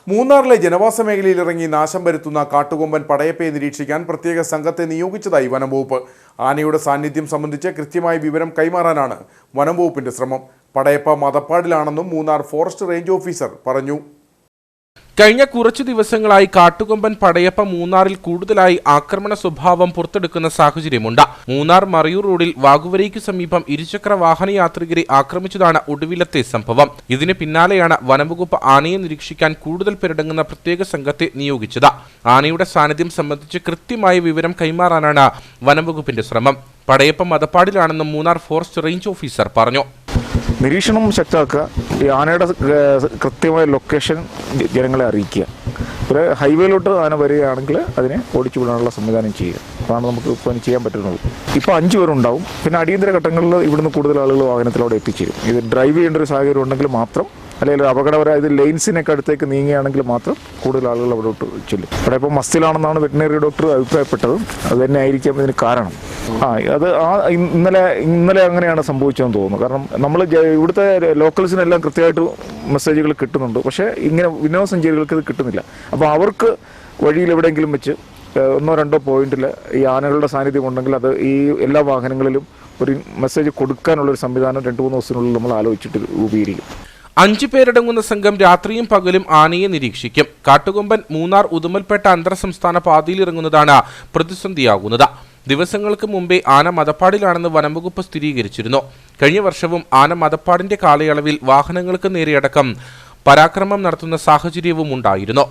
മൂന്നാറിലെ ജനവാസ മേഖലയിൽ ഇറങ്ങി നാശം വരുത്തുന്ന കാട്ടുകൊമ്പൻ പടയപ്പയെ നിരീക്ഷിക്കാൻ പ്രത്യേക സംഘത്തെ നിയോഗിച്ചതായി വനംവകുപ്പ്. ആനയുടെ സാന്നിധ്യം സംബന്ധിച്ച് കൃത്യമായ വിവരം കൈമാറാനാണ് വനംവകുപ്പിന്റെ ശ്രമം. പടയപ്പ മതപ്പാടിലാണെന്നും മൂന്നാർ ഫോറസ്റ്റ് റേഞ്ച് ഓഫീസർ പറഞ്ഞു. കഴിഞ്ഞ കുറച്ചു ദിവസങ്ങളായി കാട്ടുകൊമ്പൻ പടയപ്പ മൂന്നാറിൽ കൂടുതലായി ആക്രമണ സ്വഭാവം പുറത്തെടുക്കുന്ന സാഹചര്യമുണ്ട്. മൂന്നാർ മറയൂർ റോഡിൽ വാഗുവരയ്ക്കു സമീപം ഇരുചക്ര വാഹന യാത്രികരെ ആക്രമിച്ചതാണ് ഒടുവിലത്തെ സംഭവം. ഇതിന് പിന്നാലെയാണ് വനംവകുപ്പ് ആനയെ നിരീക്ഷിക്കാൻ കൂടുതൽ പേരടങ്ങുന്ന പ്രത്യേക സംഘത്തെ നിയോഗിച്ചത്. ആനയുടെ സാന്നിധ്യം സംബന്ധിച്ച് കൃത്യമായ വിവരം കൈമാറാനാണ് വനംവകുപ്പിന്റെ ശ്രമം. പടയപ്പ മതപ്പാടിലാണെന്നും മൂന്നാർ ഫോറസ്റ്റ് റേഞ്ച് ഓഫീസർ പറഞ്ഞു. നിരീക്ഷണം ശക്തമാക്കുക, ഈ ആനയുടെ കൃത്യമായ ലൊക്കേഷൻ ജനങ്ങളെ അറിയിക്കുക. ഒരു ഹൈവേയിലോട്ട് ആന വരികയാണെങ്കിൽ അതിനെ ഓടിച്ചു വിടാനുള്ള സംവിധാനം ചെയ്യുക. അതാണ് നമുക്ക് ഇപ്പോൾ ചെയ്യാൻ പറ്റുന്നത്. ഇപ്പോൾ 5 പേരുണ്ടാവും. പിന്നെ അടിയന്തര ഘട്ടങ്ങളിൽ ഇവിടുന്ന് കൂടുതൽ ആളുകൾ വാഹനത്തിലൂടെ എത്തിച്ചേരും. ഇത് ഡ്രൈവ് ചെയ്യേണ്ട ഒരു സാഹചര്യം ഉണ്ടെങ്കിൽ മാത്രം, അല്ലെങ്കിൽ അപകടപരമായ ഇത് ലെയിൻസിനൊക്കെ അടുത്തേക്ക് നീങ്ങുകയാണെങ്കിൽ മാത്രം കൂടുതൽ ആളുകൾ അവിടോട്ട് ചെല്ലും. ഇവിടെ ഇപ്പോൾ മസ്തിലാണെന്നാണ് വെറ്റിനറി ഡോക്ടർ അഭിപ്രായപ്പെട്ടത്. അത് തന്നെ ആയിരിക്കാം ഇതിന് കാരണം. അത് ഇന്നലെ അങ്ങനെയാണ് സംഭവിച്ചതെന്ന് തോന്നുന്നു. കാരണം നമ്മൾ ഇവിടുത്തെ ലോക്കൽസിനെല്ലാം കൃത്യമായിട്ട് മെസ്സേജുകൾ കിട്ടുന്നുണ്ട്. പക്ഷേ ഇങ്ങനെ വിനോദസഞ്ചാരികൾക്ക് ഇത് കിട്ടുന്നില്ല. അപ്പോൾ അവർക്ക് വഴിയിൽ എവിടെയെങ്കിലും വെച്ച് 1-2 പോയിന്റിൽ ഈ ആനകളുടെ സാന്നിധ്യം ഉണ്ടെങ്കിൽ അത് ഈ എല്ലാ വാഹനങ്ങളിലും ഒരു മെസ്സേജ് കൊടുക്കാനുള്ളൊരു സംവിധാനം 2-3 ദിവസത്തിനുള്ളിൽ നമ്മൾ ആലോചിച്ചിട്ട് രൂപീകരിക്കും. 5 പേരടങ്ങുന്ന സംഘം രാത്രിയും പകലും ആനയെ നിരീക്ഷിക്കും. കാട്ടുകൊമ്പൻ മൂന്നാർ ഉദുമൽപേട്ട അന്തർ സംസ്ഥാന പാതയിലിറങ്ങുന്നതാണ് പ്രതിസന്ധിയാകുന്നത്. ദിവസങ്ങൾക്ക് മുമ്പേ ആന മതപ്പാടിലാണെന്ന് വനംവകുപ്പ് സ്ഥിരീകരിച്ചിരുന്നു. കഴിഞ്ഞ വർഷവും ആന മതപ്പാടിന്റെ കാലയളവിൽ വാഹനങ്ങൾക്ക് നേരെയടക്കം പരാക്രമം നടത്തുന്ന സാഹചര്യവും ഉണ്ടായിരുന്നു.